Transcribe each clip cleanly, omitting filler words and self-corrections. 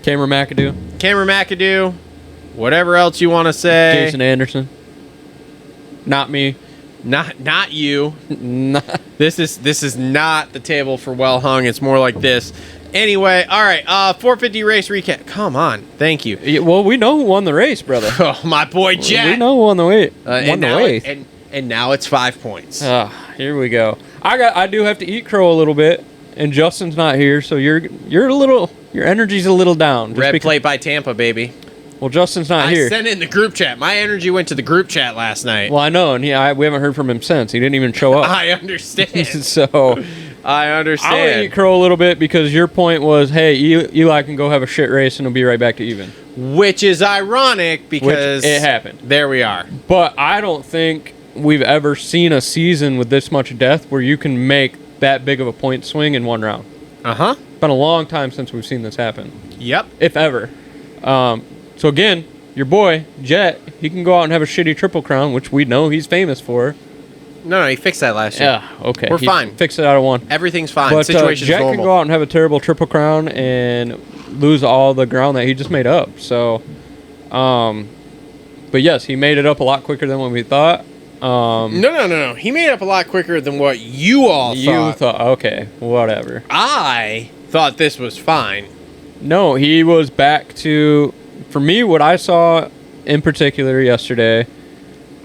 Cameron McAdoo. Whatever else you want to say. Jason Anderson. Not me. Not you. This is not the table for well hung. It's more like this. Anyway, all right. 450 race recap. Come on. Thank you. Yeah, well, we know who won the race, brother. Oh, my boy Jet. We know who won the race. And now it's 5 points. Here we go. I do have to eat crow a little bit, and Justin's not here, so your energy's a little down. Red plate by Tampa, baby. Well, Justin's not here. I sent it in the group chat. My energy went to the group chat last night. Well, I know, and we haven't heard from him since. He didn't even show up. I understand. So I understand. I'm going to eat crow a little bit because your point was, hey, Eli can go have a shit race and he'll be right back to even. Which is ironic because it happened. There we are. But I don't think we've ever seen a season with this much death where you can make that big of a point swing in one round. Uh-huh. It's been a long time since we've seen this happen. Yep. If ever. So again, your boy, Jet, he can go out and have a shitty Triple Crown, which we know he's famous for. No, he fixed that last year. Yeah, okay. We're fine. Fixed it out of one. Everything's fine. But Situation's Jet normal. can go out and have a terrible Triple Crown and lose all the ground that he just made up. So, but yes, he made it up a lot quicker than what we thought. No. He made it up a lot quicker than what you all thought. You thought, okay, whatever. I thought this was fine. No, he was back to... For me, what I saw in particular yesterday,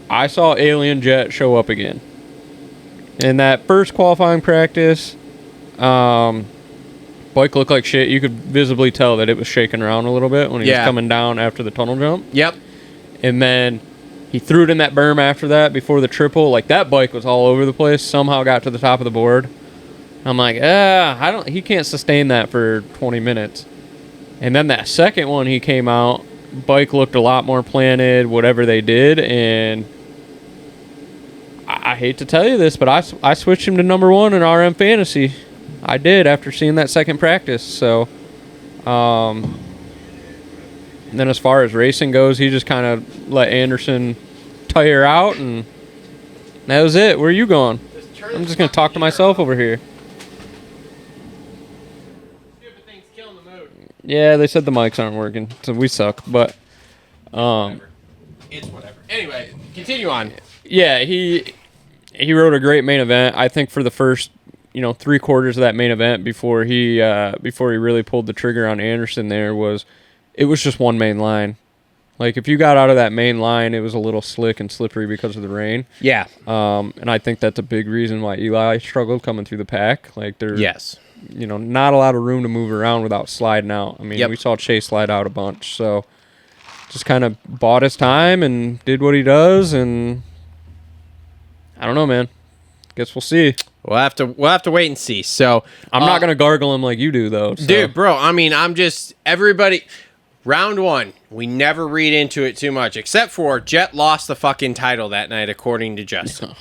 I saw Alien Jet show up again. In that first qualifying practice, bike looked like shit. You could visibly tell that it was shaking around a little bit when he was coming down after the tunnel jump. Yep. And then he threw it in that berm after that before the triple. Like, that bike was all over the place. Somehow got to the top of the board. I'm like, he can't sustain that for 20 minutes. And then that second one he came out, bike looked a lot more planted, whatever they did, and I hate to tell you this, but I switched him to number 1 in RM Fantasy. I did after seeing that second practice. So, and then as far as racing goes, he just kind of let Anderson tire out, and that was it. Where are you going? I'm just going to talk to myself over here. Yeah, they said the mics aren't working, so we suck, but... It's whatever. Anyway, continue on. Yeah, he rode a great main event. I think for the first, 3 quarters of that main event before he really pulled the trigger on Anderson it was just one main line. Like, if you got out of that main line, it was a little slick and slippery because of the rain. Yeah. And I think that's a big reason why Eli struggled coming through the pack. Like, Yes. Not a lot of room to move around without sliding out. I mean, we saw Chase slide out a bunch, so just kind of bought his time and did what he does, and I don't know, man. Guess we'll see. We'll have to wait and see. So I'm not gonna gargle him like you do, though. So. Dude, bro. I mean, everybody. Round 1, we never read into it too much, except for Jet lost the fucking title that night, according to Justin.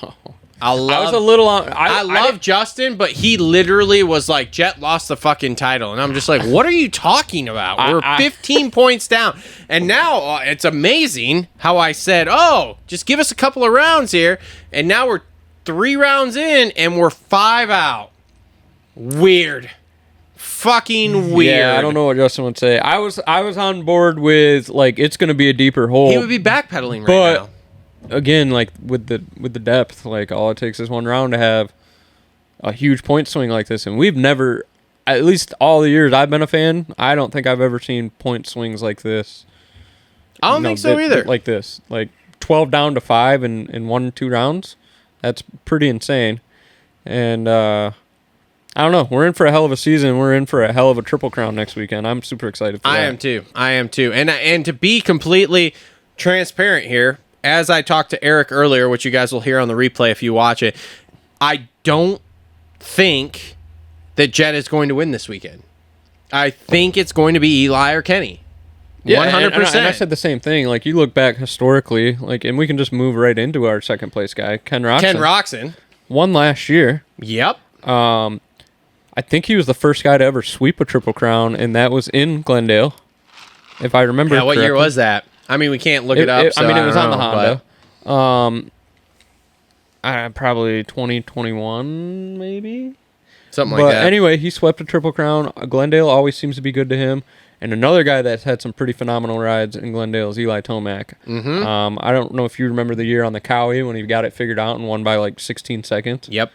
I love Justin, but he literally was like, Jet lost the fucking title. And I'm just like, what are you talking about? We're 15 points down. And now it's amazing how I said, just give us a couple of rounds here. And now we're 3 rounds in and we're 5 out. Weird. Fucking weird. Yeah, I don't know what Justin would say. I was on board with, like, it's going to be a deeper hole. He would be backpedaling right now. Again, like with the depth, like all it takes is one round to have a huge point swing like this, and we've never, at least all the years I've been a fan, I don't think I've ever seen point swings like this. I don't think so either. Like this, like 12 down to 5 in 1-2 rounds. That's pretty insane. And I don't know. We're in for a hell of a season. We're in for a hell of a Triple Crown next weekend. I'm super excited for that. I am too. And to be completely transparent here, as I talked to Eric earlier, which you guys will hear on the replay if you watch it, I don't think that Jet is going to win this weekend. I think it's going to be Eli or Kenny. Yeah, 100%. And I said the same thing. Like, you look back historically, like, and we can just move right into our second place guy, Ken Roczen. Won last year. Yep. I think he was the first guy to ever sweep a Triple Crown, and that was in Glendale, if I remember correctly. What year was that? I mean, we can't look it up. It was on the Honda. Probably 2021, maybe? Something like that. But anyway, he swept a Triple Crown. Glendale always seems to be good to him. And another guy that's had some pretty phenomenal rides in Glendale is Eli Tomac. Mm-hmm. I don't know if you remember the year on the Cowie when he got it figured out and won by like 16 seconds. Yep.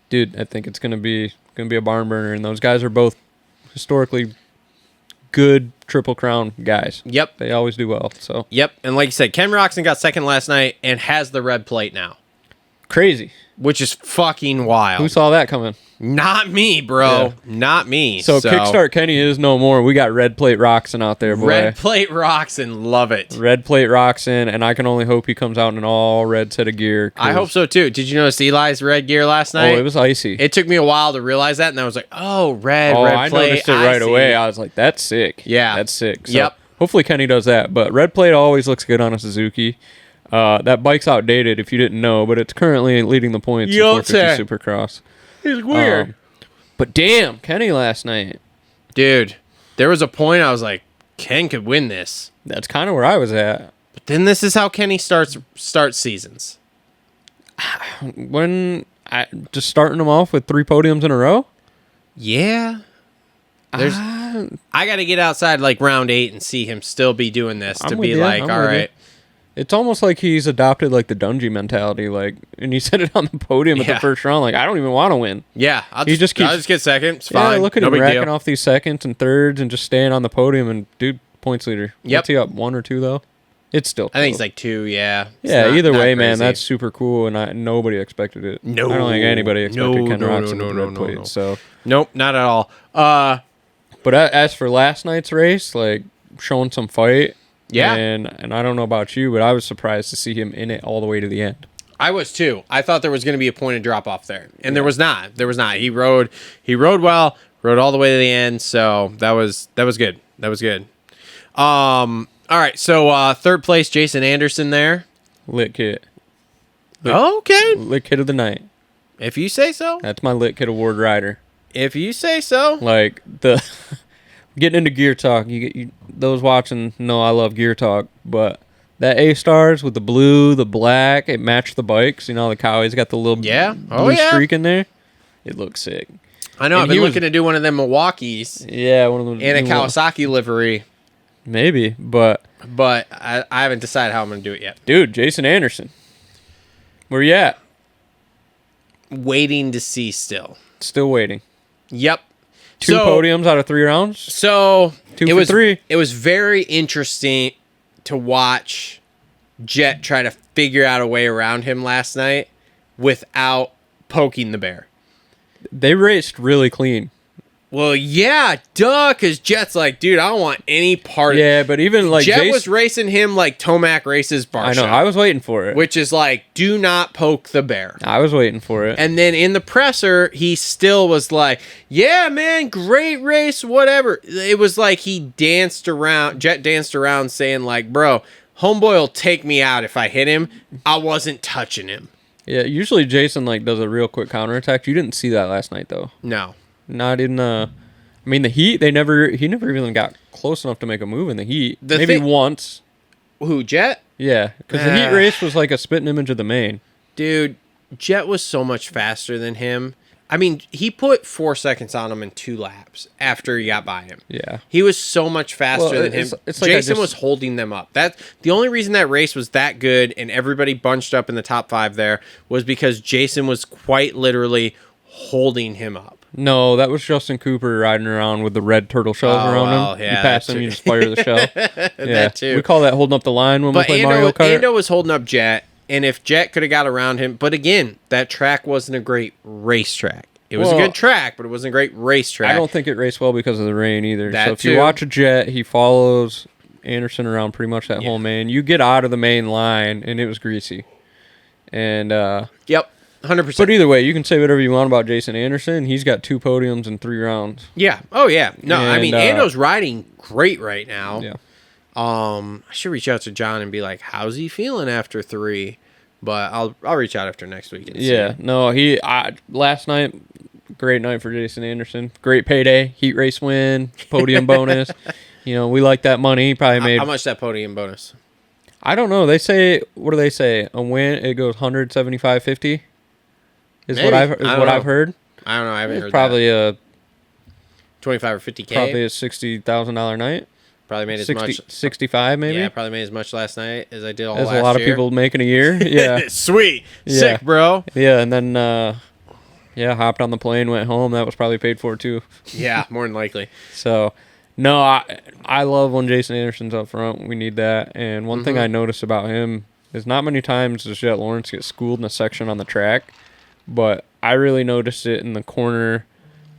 Dude, I think it's gonna be a barn burner, and those guys are both historically good Triple Crown guys. Yep. They always do well. So. Yep. And like you said, Ken Roczen got second last night and has the red plate now. Crazy. Which is fucking wild. Who saw that coming? Not me, bro. Yeah. Not me. So Kickstart Kenny is no more. We got Red Plate Roczen out there, boy. Red Plate Roczen. Love it. Red Plate Roczen, and I can only hope he comes out in an all red set of gear. I hope so, too. Did you notice Eli's red gear last night? Oh, it was icy. It took me a while to realize that, and I was like, oh, red I plate. noticed it right away. I was like, that's sick. Yeah. That's sick. So Yep. hopefully Kenny does that. But Red Plate always looks good on a Suzuki. That bike's outdated if you didn't know, but it's currently leading the points in 450 Supercross. It's weird. But damn, Kenny last night. Dude, there was a point I was like, Ken could win this. That's kind of where I was at. But then this is how Kenny starts seasons. Just starting them off with 3 podiums in a row? Yeah. I got to get outside like round 8 and see him still be doing this to be like, all right. It's almost like he's adopted like the Dungy mentality, like, and he said it on the podium at the first round. Like, I don't even want to win. Yeah, I'll just get second. It's fine. Look at him racking off these seconds and thirds and just staying on the podium. And dude, points leader. Yep. What's he up, 1 or 2 though? It's still. I think he's like 2. Yeah. Either way, man, that's super cool, and nobody expected it. No, I don't think anybody expected Ken Roczen to red plate. No. So nope, not at all. But as for last night's race, like showing some fight. Yeah. And I don't know about you, but I was surprised to see him in it all the way to the end. I was too. I thought there was going to be a point of drop off there. And there was not. He rode well, rode all the way to the end, so that was good. That was good. All right, so third place Jason Anderson there. Lit kit. Okay. Lit kit of the night. If you say so. That's my Lit Kit Award rider. If you say so. Like getting into gear talk, you those watching know I love gear talk, but that A-Stars with the blue, the black, it matched the bikes. You know, the Cowie's got the little blue streak in there. It looks sick. I know. I've been looking to do one of them Milwaukee's. Yeah, one of them. And a Kawasaki livery. Maybe, but I haven't decided how I'm going to do it yet. Dude, Jason Anderson. Where you at? Waiting to see still. Still waiting. Yep. 2 podiums out of 3 rounds? So 2 for 3. It was very interesting to watch Jet try to figure out a way around him last night without poking the bear. They raced really clean. Well, yeah, because Jet's like, dude, I don't want any part of it. Yeah, but even like Jet was racing him like Tomac races Barsha. I know, I was waiting for it. Which is like, do not poke the bear. I was waiting for it. And then in the presser, he still was like, yeah, man, great race, whatever. It was like Jet danced around saying like, bro, homeboy will take me out if I hit him. I wasn't touching him. Yeah, usually Jason like does a real quick counterattack. You didn't see that last night though. No. Not in the heat. He never even got close enough to make a move in the heat. Maybe once. Who, Jet? Yeah, because the heat race was like a spitting image of the main. Dude, Jet was so much faster than him. I mean, he put 4 seconds on him in 2 laps after he got by him. Yeah. He was so much faster than him. It's like Jason was holding them up. That's the only reason that race was that good and everybody bunched up in the top 5 there was because Jason was quite literally holding him up. No, that was Justin Cooper riding around with the red turtle shells around him. Yeah, you pass him, you just fire the shell. Yeah, that too. We call that holding up the line when we play Mario Kart. Ando was holding up Jet, and if Jet could have got around him, but again, that track wasn't a great racetrack. It was a good track, but it wasn't a great racetrack. I don't think it raced well because of the rain either. That so if you watch a Jet, he follows Anderson around pretty much that whole main. You get out of the main line, and it was greasy. And yep. 100%. But either way, you can say whatever you want about Jason Anderson. He's got 2 podiums in 3 rounds. Yeah. Oh, yeah. No, I mean, Ando's riding great right now. Yeah. I should reach out to John and be like, how's he feeling after 3? But I'll reach out after next week. And see. No, last night, great night for Jason Anderson. Great payday, heat race win, podium bonus. You know, we like that money. He probably made. How much that podium bonus? I don't know. They say, what do they say? A win, it goes 175.50. Is what I've heard. I don't know. I haven't heard probably that. 25 or 50K. Probably a $60,000 night. Probably made as 60, much. 65 maybe. Yeah, probably made as much last night as I did all As last year. a lot of people making a year. Yeah. Sweet. Yeah. Sick, bro. Yeah, and then hopped on the plane, went home. That was probably paid for too. Yeah, more than likely. So, no, I love when Jason Anderson's up front. We need that. And one thing I noticed about him is not many times does Jet Lawrence get schooled in a section on the track, but I really noticed it in the corner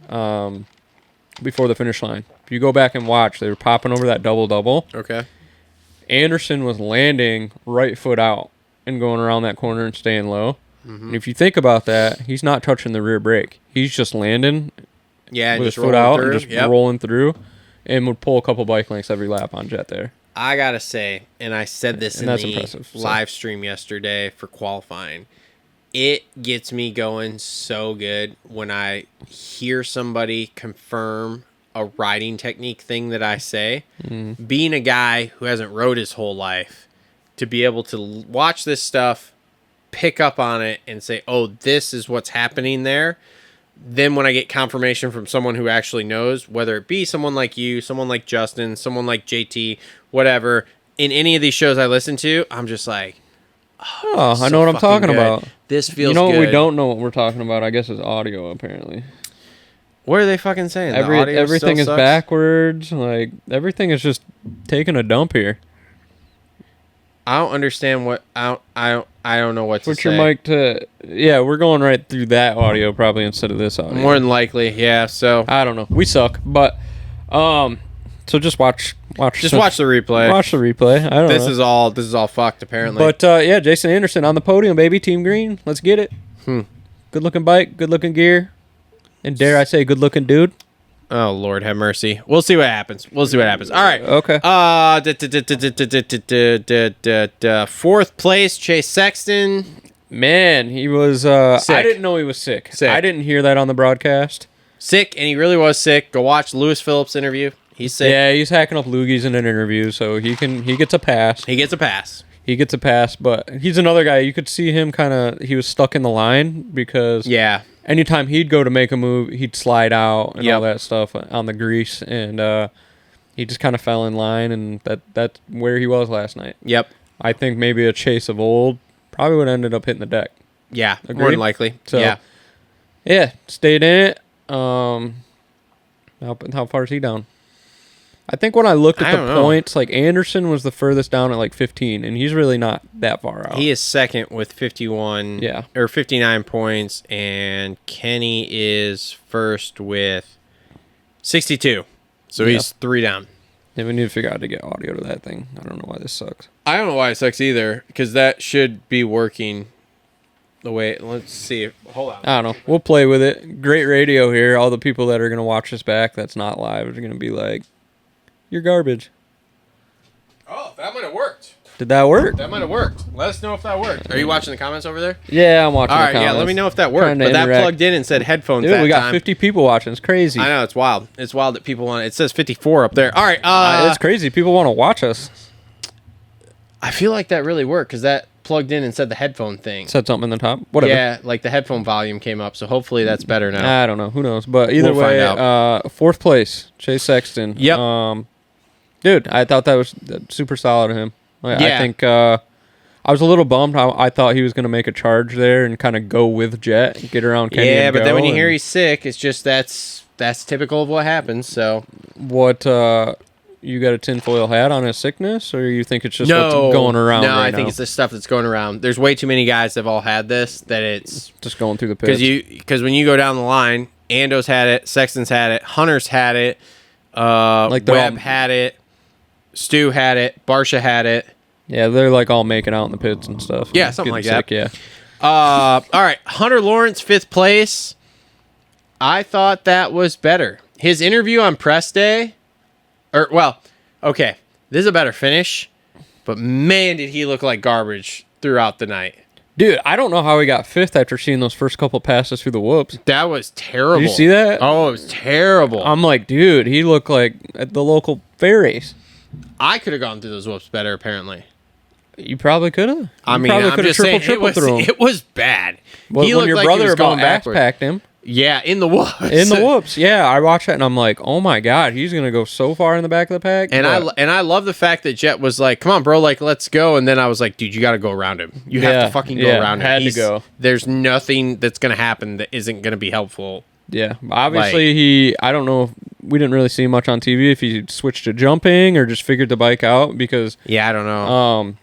before the finish line. If you go back and watch, they were popping over that double-double. Okay. Anderson was landing right foot out and going around that corner and staying low. And if you think about that, he's not touching the rear brake. He's just landing with his foot out and just rolling through, and would pull a couple bike lengths every lap on Jet there. I got to say, and I said this in the live stream yesterday for qualifying, it gets me going so good when I hear somebody confirm a riding technique thing that I say. Being a guy who hasn't rode his whole life, to be able to watch this stuff, pick up on it, and say, oh, this is what's happening there. Then when I get confirmation from someone who actually knows, whether it be someone like you, someone like Justin, someone like JT, whatever, in any of these shows I listen to, I'm just like, oh, I know what I'm talking about. This feels good. You know what we don't know what we're talking about, I guess, is audio, apparently. What are they fucking saying? Everything is backwards. Like, everything is just taking a dump here. I don't understand what I don't know what to say. Put your mic to... Yeah, we're going right through that audio probably instead of this audio. More than likely, yeah. So I don't know. We suck, but so just watch the replay. Watch the replay. I don't know. This is all fucked apparently. But yeah, Jason Anderson on the podium, baby. Team Green. Let's get it. Good looking bike, good looking gear, and dare I say, good looking dude. Oh, Lord have mercy. We'll see what happens. All right. Okay. Fourth place, Chase Sexton. Man, he was... sick. I didn't know he was sick. Sick. I didn't hear that on the broadcast. Sick, and he really was sick. Go watch Lewis Phillips' interview. He's sick. Yeah, he's hacking up loogies in an interview, so he gets a pass. He gets a pass, but he's another guy. You could see him he was stuck in the line because... Yeah. Anytime he'd go to make a move, he'd slide out and all that stuff on the grease, and he just kind of fell in line, and that's where he was last night. Yep. I think maybe a Chase of old probably would have ended up hitting the deck. Yeah, Agreed? more than likely. So, yeah, stayed in it. How far is he down? I think when I looked at the points, like Anderson was the furthest down at like 15, and he's really not that far out. He is second with 51, or 59 points, and Kenny is first with 62. So he's 3 down. Yeah, we need to figure out how to get audio to that thing. I don't know why this sucks. I don't know why it sucks either, because that should be working the way. Let's see. Hold on. I don't know. We'll play with it. Great radio here. All the people that are going to watch this back that's not live are going to be like, you're garbage. Oh, that might have worked. Did that work? That might have worked. Let us know if that worked. Are you watching the comments over there? Yeah, I'm watching the comments. All right, yeah, let me know if that worked. But that plugged in and said headphones. Dude, we got 50 people watching. It's crazy. I know, it's wild. It's wild that people want it. It says 54 up there. All right. It's crazy. People want to watch us. I feel like that really worked because that plugged in and said the headphone thing. Said something in the top? Whatever. Yeah, like the headphone volume came up, so hopefully that's better now. I don't know. Who knows? But either way, find out. Fourth place, Chase Sexton. Yep. Dude, I thought that was super solid of him. I think I was a little bummed. I thought he was going to make a charge there and kind of go with Jet and get around Kenny. Yeah, but then when you hear he's sick, it's just that's typical of what happens. So what? You got a tinfoil hat on his sickness, or you think it's just what's going around? No, right I think it's the stuff that's going around. There's way too many guys that have all had this that it's just going through the pits. Because when you go down the line, Ando's had it, Sexton's had it, Hunter's had it, Webb had it. Stu had it. Barsha had it. Yeah, they're like all making out in the pits and stuff. Yeah, something like that. Yeah. All right. Hunter Lawrence, 5th place. I thought that was better. His interview on press day, okay, this is a better finish, but man, did he look like garbage throughout the night. Dude, I don't know how he got 5th after seeing those first couple passes through the whoops. That was terrible. Did you see that? Oh, it was terrible. I'm like, dude, he looked like at the local fair race. I could have gone through those whoops better, apparently. You probably could have. I'm just saying, triple through him. It was bad. Well, he when your like brother he was about going backwards. backpacked him. Yeah, in the whoops. In the whoops, yeah. I watched that and I'm like, oh my god, he's gonna go so far in the back of the pack. And I love the fact that Jet was like, come on, bro, like let's go. And then I was like, dude, you got to go around him. You have to fucking go around him. Had to go. There's nothing that's gonna happen that isn't gonna be helpful. Yeah, obviously I don't know if we didn't really see much on TV if he switched to jumping or just figured the bike out because I don't know.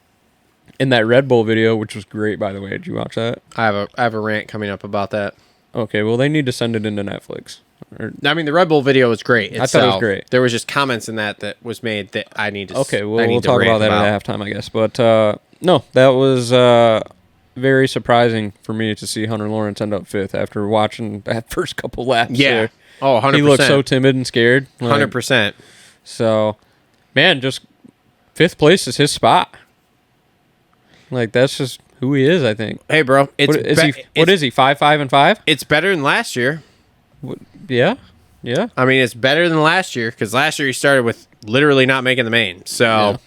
In that Red Bull video, which was great by the way, did you watch that? I have a rant coming up about that. Okay, well they need to send it into Netflix. I mean, the Red Bull video was great. I thought it was great. There was just comments in that was made that I need to. Okay, well we'll talk about that at halftime, I guess. But no, that was very surprising for me to see Hunter Lawrence end up 5th after watching that first couple laps. Yeah. There. Oh, 100%. He looked so timid and scared. 100%. So, man, just 5th place is his spot. Like that's just who he is, I think. Hey, bro, what is he? 5, 5, and 5? It's better than last year. Yeah. I mean, it's better than last year because last year he started with literally not making the main. So,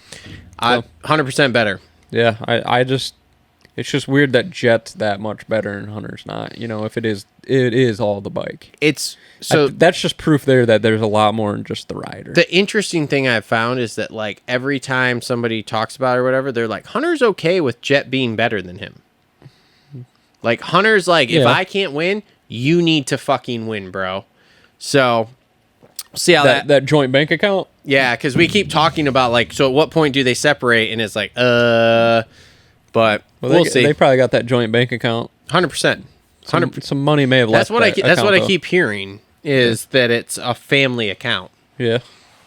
100% better. Yeah, it's just weird that Jet's that much better and Hunter's not. You know, if it is all the bike. That's just proof there that there's a lot more than just the rider. The interesting thing I've found is that like every time somebody talks about it or whatever, they're like, Hunter's okay with Jet being better than him. Like Hunter's like, if I can't win, you need to fucking win, bro. So see how that joint bank account? Yeah, because we keep talking about like, so at what point do they separate? And it's like, but we'll see. They probably got that joint bank account. 100%. Some money may have left. That's what I keep hearing is that it's a family account. Yeah.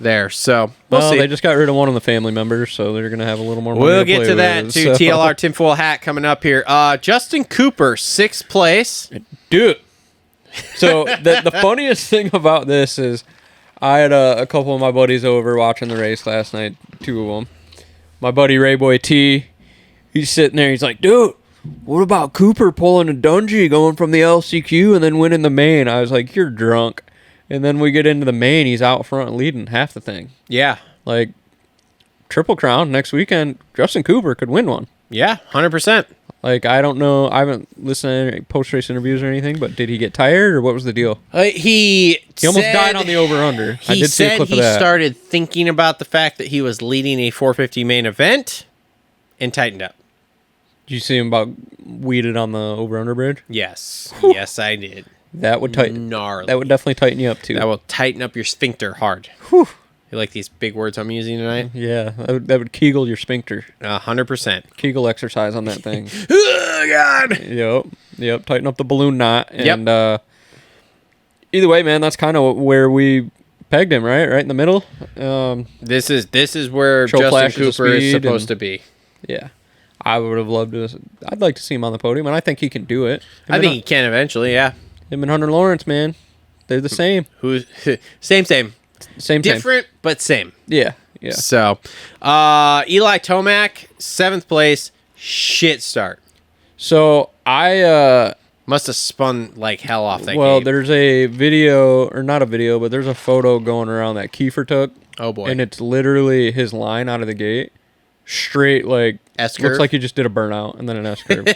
There, so we'll see. They just got rid of one of the family members, so they're gonna have a little more money. We'll get to that too. TLR tinfoil hat coming up here. Justin Cooper, 6th place, dude. So the funniest thing about this is, I had a couple of my buddies over watching the race last night. 2 of them. My buddy Rayboy T, he's sitting there. He's like, dude, what about Cooper pulling a Dungey going from the LCQ and then winning the main? I was like, you're drunk. And then we get into the main, he's out front leading half the thing. Yeah. Like, Triple Crown next weekend, Justin Cooper could win one. Yeah, 100%. Like, I don't know, I haven't listened to any post-race interviews or anything, but did he get tired or what was the deal? He almost died on the over-under. I did see a clip of that. He started thinking about the fact that he was leading a 450 main event and tightened up. Did you see him about weeded on the over-under bridge? Yes. Whew. Yes, I did. That would tighten. Gnarly. That would definitely tighten you up too. That will tighten up your sphincter hard. Whew. You like these big words I'm using tonight? Yeah, that would Kegel your sphincter. 100%. Kegel exercise on that thing. Oh God. Yep. Tighten up the balloon knot. And either way, man, that's kind of where we pegged him, right in the middle. This is where Justin Cooper is supposed to be. Yeah. I would have loved to. I'd like to see him on the podium, and I think he can do it. I think he can eventually, yeah. Him and Hunter Lawrence, man. They're the same. Same. Different, but same. Yeah. So, Eli Tomac, 7th place, shit start. So, I must have spun like hell off that Well, gate. There's a video, or not a video, but there's a photo going around that Kiefer took. Oh, boy. And it's literally his line out of the gate. Straight, like, S-curve? looks like he just did a burnout and then an S-curve.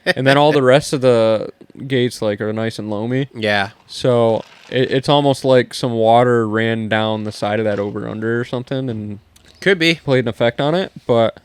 And then all the rest of the gates, like, are nice and loamy. Yeah. So, it's almost like some water ran down the side of that over-under or something and could be played an effect on it. But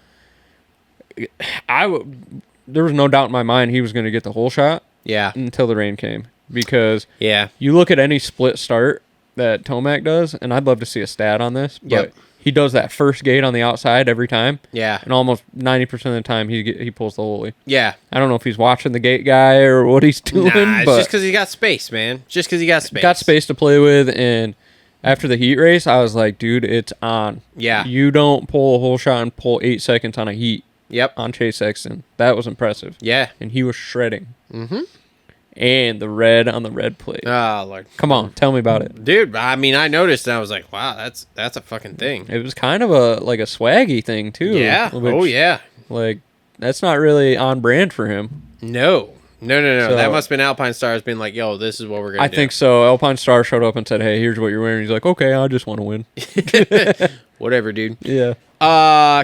there was no doubt in my mind he was going to get the whole shot. Yeah. Until the rain came. Because you look at any split start that Tomac does, and I'd love to see a stat on this, but he does that first gate on the outside every time. Yeah. And almost 90% of the time he pulls the holy. Yeah. I don't know if he's watching the gate guy or what he's doing. It's but just because he got space, man. Just because he got space. Got space to play with, and after the heat race, I was like, dude, it's on. Yeah. You don't pull a whole shot and pull 8 seconds on a heat. Yep. On Chase Sexton. That was impressive. Yeah. And he was shredding. Mm-hmm. And the red on the red plate. Oh, Lord. Come on, tell me about it. Dude, I mean, I noticed and I was like, wow, that's a fucking thing. It was kind of a swaggy thing, too. Yeah. Oh, yeah. Like, that's not really on brand for him. No. So, that must have been Alpine Stars being like, yo, this is what we're going to do. I think so. Alpine Star showed up and said, hey, here's what you're wearing. He's like, okay, I just want to win. Whatever, dude. Yeah.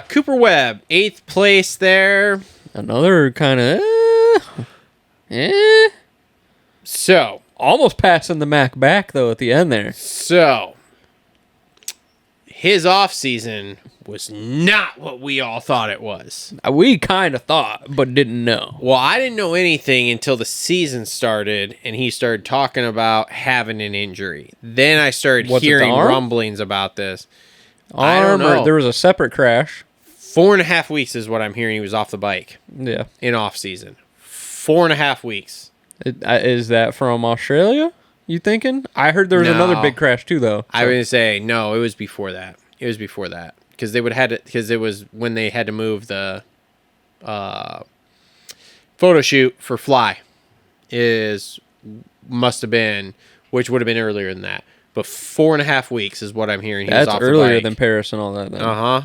Cooper Webb, 8th place there. Another kind of So, Almost passing the Mac back, though, at the end there. So, his off-season was not what we all thought it was. We kind of thought, but didn't know. Well, I didn't know anything until the season started, and he started talking about having an injury. Then I started hearing rumblings about this. I don't know. There was a separate crash. 4.5 weeks is what I'm hearing he was off the bike. Yeah. In off-season. 4.5 weeks. Is that from Australia, you thinking? I heard there was another big crash, too, though. So. I was going to say, no, it was before that. Because they would had it, because it was when they had to move the photo shoot for Fly must have been, which would have been earlier than that. But 4.5 weeks is what I'm hearing. That's earlier than Paris and all that. Then. Huh.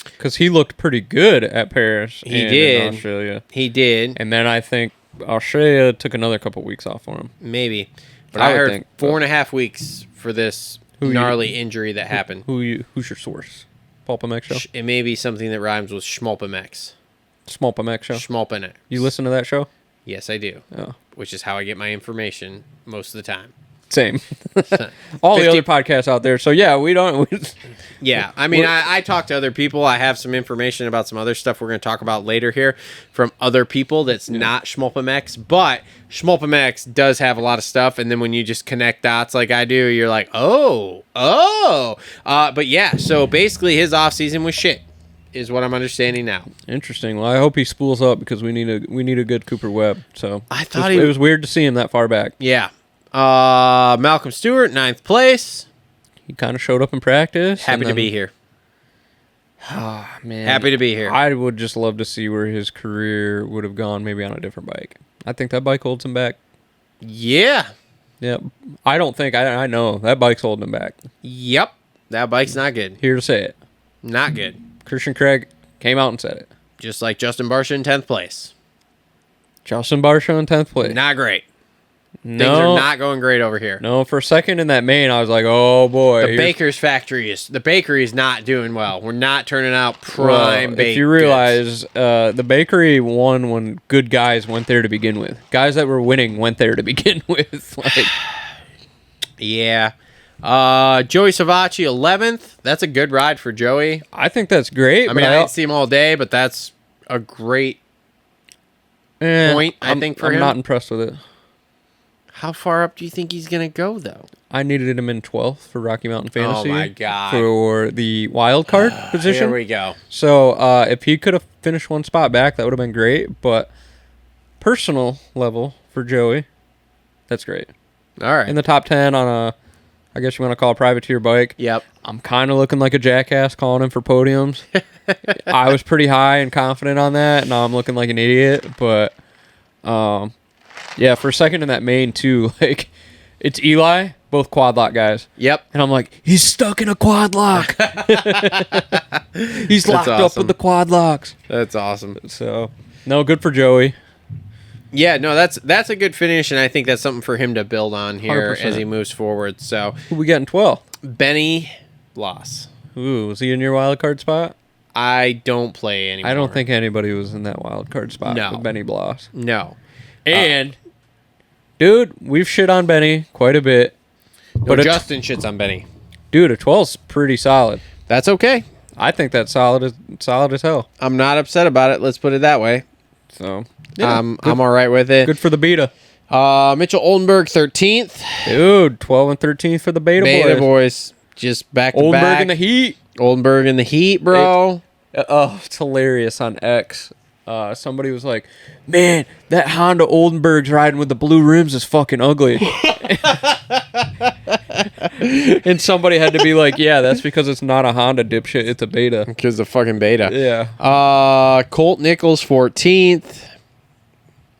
Because he looked pretty good at Paris. In Australia. He did. And then I think Australia took another couple weeks off for him. Maybe. But I heard 4.5 weeks for this gnarly injury that happened. Who's your source? Pulp MX show? It may be something that rhymes with Schmulp MX. Schmulp MX show? Schmulp MX. You listen to that show? Yes, I do. Oh. Which is how I get my information most of the time. Same. All the other podcasts out there. So, yeah, we don't... Yeah, I mean, I talk to other people. I have some information about some other stuff we're going to talk about later here from other people that's not Schmulp MX. But Schmulp MX does have a lot of stuff. And then when you just connect dots like I do, you're like, oh. But, yeah, so basically his offseason was shit. Is what I'm understanding now. Interesting. Well, I hope he spools up because we need a good Cooper Webb. So I thought it was weird to see him that far back. Yeah. Malcolm Stewart, 9th place. He kind of showed up in practice. Happy to be here. Oh, man. Happy to be here. I would just love to see where his career would have gone, maybe on a different bike. I think that bike holds him back. Yeah. Yep. I don't think. I know that bike's holding him back. Yep. That bike's not good. Here to say it. Not good. Christian Craig came out and said it. Just like Justin Barsha in 10th place. Justin Barsha in 10th place. Not great. Things are not going great over here. No, for a second in that main, I was like, oh, boy. The bakery is not doing well. We're not turning out prime baked If you realize, the bakery won when good guys went there to begin with. Guys that were winning went there to begin with. Yeah. Joey Savacci, 11th. That's a good ride for Joey. I think that's great. I mean, I didn't see him all day, but that's a great point, I think, for him. I'm not impressed with it. How far up do you think he's going to go, though? I needed him in 12th for Rocky Mountain Fantasy. Oh, my God. For the wild card position. Here we go. So, if he could have finished one spot back, that would have been great. But personal level for Joey, that's great. All right. In the top 10 on a... I guess you want to call a privateer bike. Yep. I'm kind of looking like a jackass calling him for podiums. I was pretty high and confident on that. Now I'm looking like an idiot. But, yeah, for a second in that main, too, like, it's Eli, both quad lock guys. Yep. And I'm like, he's stuck in a quad lock. He's locked up with the quad locks. That's awesome. So, no, good for Joey. Yeah, no, that's a good finish, and I think that's something for him to build on here 100%. As he moves forward. So who we got in 12? Benny Bloss. Ooh, was he in your wild card spot? I don't play anymore. I don't think anybody was in that wild card spot with Benny Bloss. No. And, dude, we've shit on Benny quite a bit. But Justin shits on Benny. Dude, a 12's pretty solid. That's okay. I think that's solid as hell. I'm not upset about it. Let's put it that way. So... Yeah, I'm all right with it. Good for the beta. Mitchell Oldenburg, 13th. Dude, 12 and 13th for the beta boys. Just back to Oldenburg back. in the heat. Oldenburg in the heat, bro. It's hilarious on X. Somebody was like, man, that Honda Oldenburg's riding with the blue rims is fucking ugly. And somebody had to be like, yeah, that's because it's not a Honda, dipshit. It's a beta. Because the fucking beta. Yeah. Colt Nichols, 14th.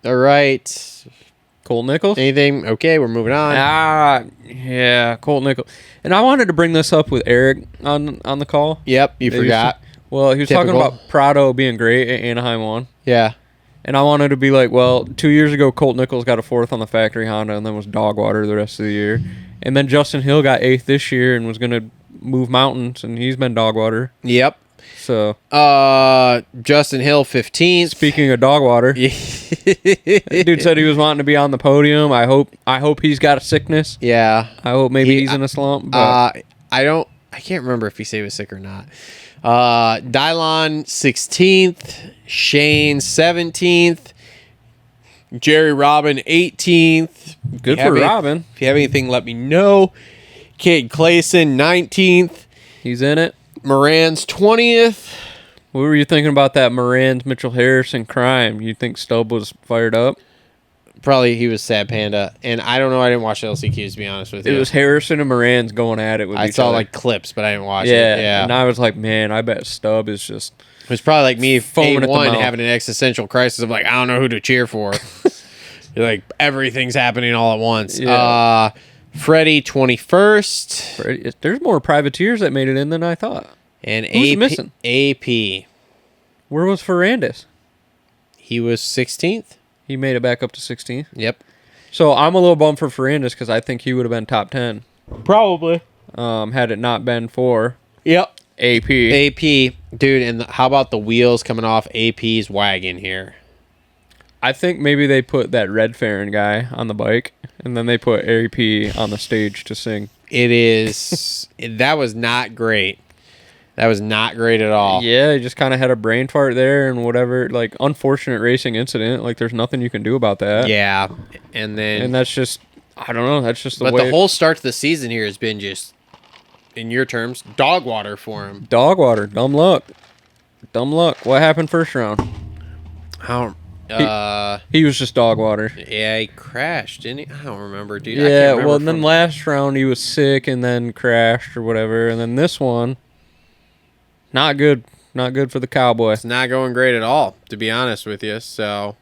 All right. Colt Nichols? Anything? Okay, we're moving on. Yeah, Colt Nichols. And I wanted to bring this up with Eric on the call. Yep, you forgot. Well, he was talking about Prado being great at Anaheim 1. Yeah. And I wanted to be like, well, 2 years ago, Colt Nichols got a 4th on the factory Honda and then was dog water the rest of the year. And then Justin Hill got 8th this year and was going to move mountains, and he's been dog water. Yep. So, Justin Hill 15th. Speaking of dog water, that dude said he was wanting to be on the podium. I hope he's got a sickness. Yeah. I hope maybe he's in a slump. But I can't remember if he said he was sick or not. Dylon 16th, Shane 17th, Jerry Robin 18th. Good for Robin. If you have anything, let me know. Cade Clayson 19th. He's in it. Moran's 20th. What were you thinking about that Moran's Mitchell Harrison crime? You think Stubb was fired up? Probably he was Sad Panda. And I don't know. I didn't watch LCQs, to be honest with you. It was Harrison and Moran's going at it with each other. I saw like clips, but I didn't watch it. Yeah. And I was like, man, I bet Stubb is just... It was probably like me foaming at the mouth, having an existential crisis of like, I don't know who to cheer for. You're like, everything's happening all at once. Yeah. Freddie 21st. There's more privateers that made it in than I thought. And Who's missing? AP. Where was Ferrandis? He was 16th. He made it back up to 16th. Yep. So I'm a little bummed for Ferrandis because I think he would have been top 10. Probably. Had it not been for AP. Dude, and how about the wheels coming off AP's wagon here? I think maybe they put that Red Farron guy on the bike, and then they put AP on the stage to sing. It is... that was not great. That was not great at all. Yeah, he just kind of had a brain fart there and whatever. Like, unfortunate racing incident. Like, there's nothing you can do about that. Yeah. And that's just... I don't know. That's just the way... But the whole start to the season here has been just, in your terms, dog water for him. Dog water. Dumb luck. What happened first round? He was just dog water. Yeah, he crashed, didn't he? I don't remember, dude. Yeah, well, and then last round he was sick and then crashed or whatever. And then this one, not good. Not good for the Cowboy. It's not going great at all, to be honest with you. So,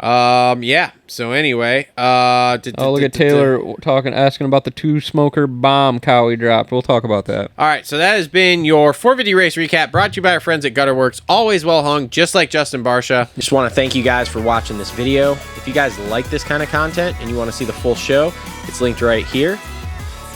yeah. So anyway, look at Taylor asking about the 2-smoker bomb cow he dropped. We'll talk about that. All right, so that has been your 450 race recap brought to you by our friends at Gutter Worx. Always well hung, just like Justin Barsha. Just want to thank you guys for watching this video. If you guys like this kind of content and you want to see the full show, it's linked right here.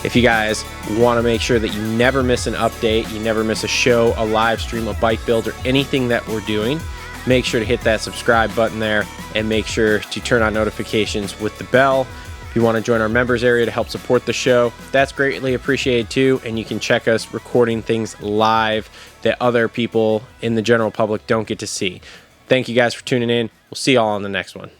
If you guys want to make sure that you never miss an update, you never miss a show, a live stream, a bike build, or anything that we're doing, make sure to hit that subscribe button there and make sure to turn on notifications with the bell. If you want to join our members area to help support the show, that's greatly appreciated too. And you can check us recording things live that other people in the general public don't get to see. Thank you guys for tuning in. We'll see y'all on the next one.